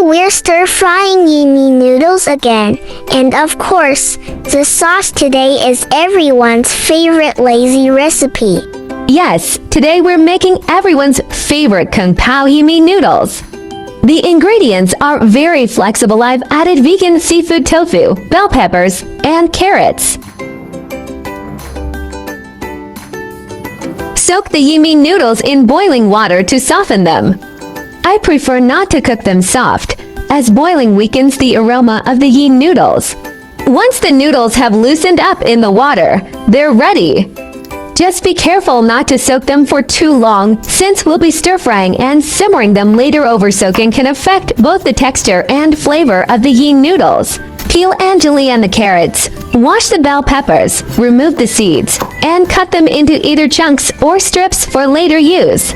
we're stir-frying yummy noodles again. And of course, the sauce today is everyone's favorite lazy recipe. Yes, today we're making everyone's favorite Kung Pao Yi noodles. The ingredients are very flexible. I've added vegan seafood tofu, bell peppers, and carrots. Soak the yummy noodles in boiling water to soften them. I prefer not to cook them soft, as boiling weakens the aroma of the yi noodles. Once the noodles have loosened up in the water, they're ready. Just be careful not to soak them for too long, since we'll be stir-frying and simmering them later. Over-soaking can affect both the texture and flavor of the yi noodles. Peel and julienne the carrots. Wash the bell peppers, remove the seeds, and cut them into either chunks or strips for later use.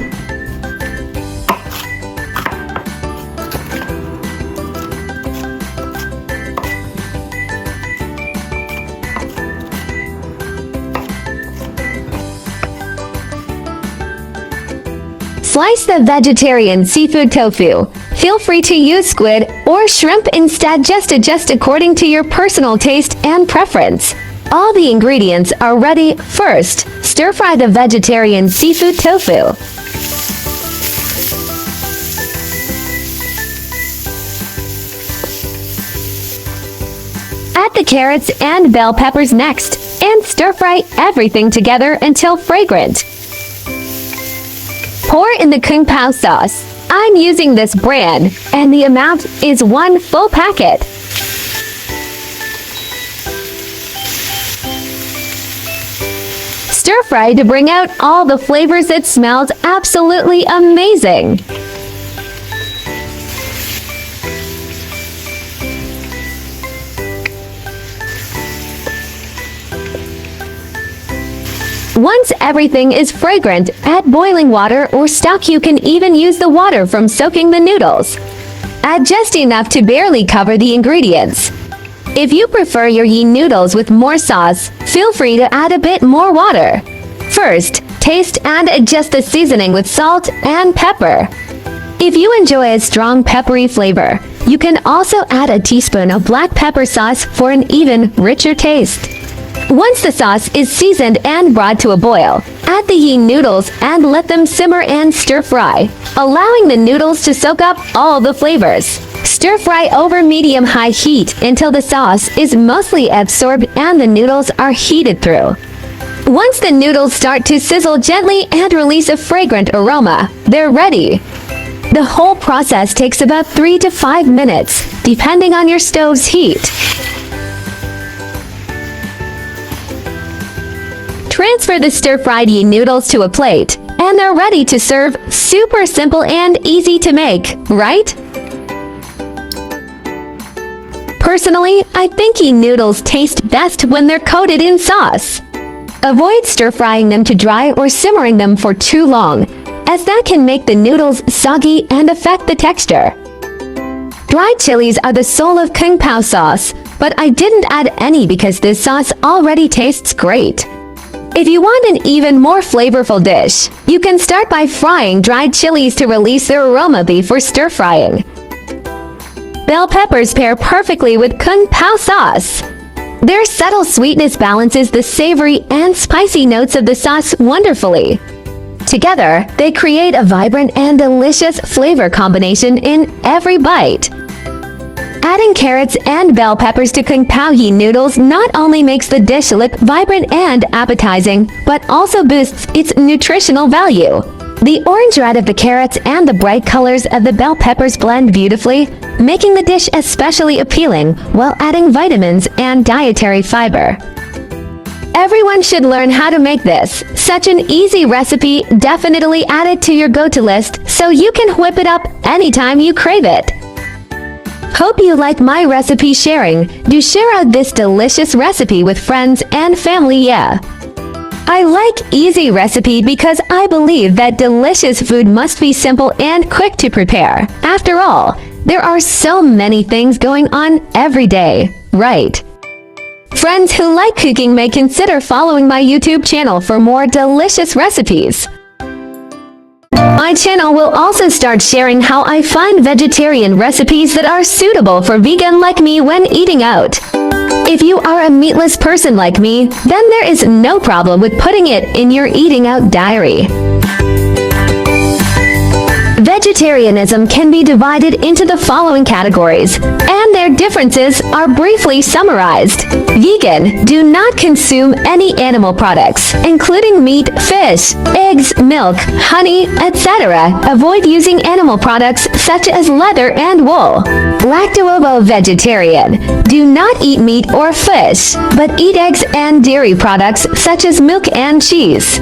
Slice the vegetarian seafood tofu. Feel free to use squid or shrimp instead. Just adjust according to your personal taste and preference. All the ingredients are ready. First, stir-fry the vegetarian seafood tofu. Add the carrots and bell peppers next, and stir-fry everything together until fragrant. Pour in the Kung Pao sauce. I'm using this brand, and the amount is 1 full packet. Stir-fry to bring out all the flavors. It smells absolutely amazing. Once everything is fragrant, add boiling water or stock. You can even use the water from soaking the noodles. Add just enough to barely cover the ingredients. If you prefer your yi noodles with more sauce, feel free to add a bit more water. First, taste and adjust the seasoning with salt and pepper. If you enjoy a strong peppery flavor, you can also add a teaspoon of black pepper sauce for an even richer taste. Once the sauce is seasoned and brought to a boil, add the yi noodles and let them simmer and stir-fry, allowing the noodles to soak up all the flavors. Stir-fry over medium-high heat until the sauce is mostly absorbed and the noodles are heated through. Once the noodles start to sizzle gently and release a fragrant aroma, they're ready. The whole process takes about 3 to 5 minutes, depending on your stove's heat. Transfer the stir-fried yi noodles to a plate, and they're ready to serve. Super simple and easy to make, right? Personally, I think yi noodles taste best when they're coated in sauce. Avoid stir-frying them to dry or simmering them for too long, as that can make the noodles soggy and affect the texture. Dried chilies are the soul of Kung Pao sauce, but I didn't add any because this sauce already tastes great. If you want an even more flavorful dish, you can start by frying dried chilies to release their aroma before stir-frying. Bell peppers pair perfectly with Kung Pao sauce. Their subtle sweetness balances the savory and spicy notes of the sauce wonderfully. Together, they create a vibrant and delicious flavor combination in every bite. Adding carrots and bell peppers to Kung Pao Yi noodles not only makes the dish look vibrant and appetizing, but also boosts its nutritional value. The orange red of the carrots and the bright colors of the bell peppers blend beautifully, making the dish especially appealing while adding vitamins and dietary fiber. Everyone should learn how to make this. Such an easy recipe. Definitely add it to your go-to list so you can whip it up anytime you crave it. Hope you like my recipe sharing. Do share out this delicious recipe with friends and family, yeah. I like easy recipe because I believe that delicious food must be simple and quick to prepare. After all, there are so many things going on every day, right? Friends who like cooking may consider following my YouTube channel for more delicious recipes. My channel will also start sharing how I find vegetarian recipes that are suitable for vegan like me when eating out. If you are a meatless person like me, then there is no problem with putting it in your eating out diary. Vegetarianism can be divided into the following categories, and their differences are briefly summarized. Vegan, do not consume any animal products, including meat, fish, eggs, milk, honey, etc. Avoid using animal products such as leather and wool. Lacto-ovo-vegetarian, do not eat meat or fish, but eat eggs and dairy products such as milk and cheese.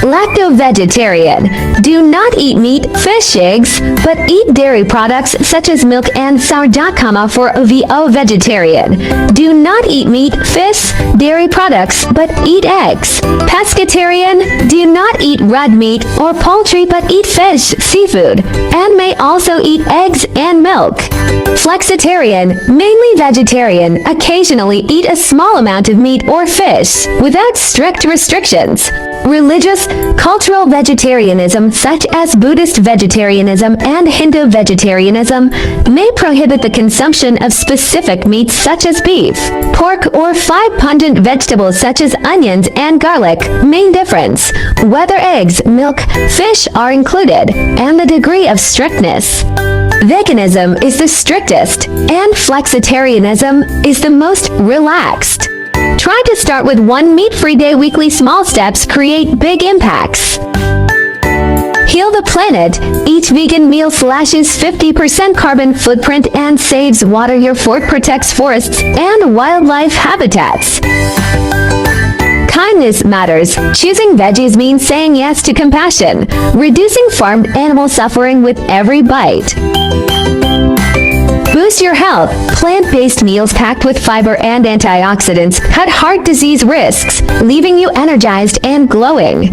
Lacto-vegetarian, do not eat meat, fish, eggs, but eat dairy products such as milk and sourdough, for ovo-vegetarian. Do not eat meat, fish, dairy products, but eat eggs. Pescatarian, do not eat red meat or poultry but eat fish, seafood, and may also eat eggs and milk. Flexitarian, mainly vegetarian, occasionally eat a small amount of meat or fish, without strict restrictions. Religious, cultural vegetarianism such as Buddhist vegetarianism and Hindu vegetarianism may prohibit the consumption of specific meats such as beef, pork, or 5 pungent vegetables such as onions and garlic. Main difference: whether eggs, milk, fish are included, and the degree of strictness. Veganism is the strictest, and flexitarianism is the most relaxed. Try to start with 1 meat-free day. Weekly small steps create big impacts. Heal the planet. Each vegan meal slashes 50% carbon footprint and saves water. Your fork protects forests and wildlife habitats. Kindness matters. Choosing veggies means saying yes to compassion, reducing farmed animal suffering with every bite. Boost your health. Plant-based meals packed with fiber and antioxidants cut heart disease risks, leaving you energized and glowing.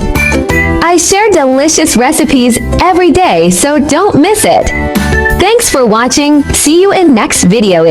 I share delicious recipes every day, so don't miss it. Thanks for watching. See you in next video.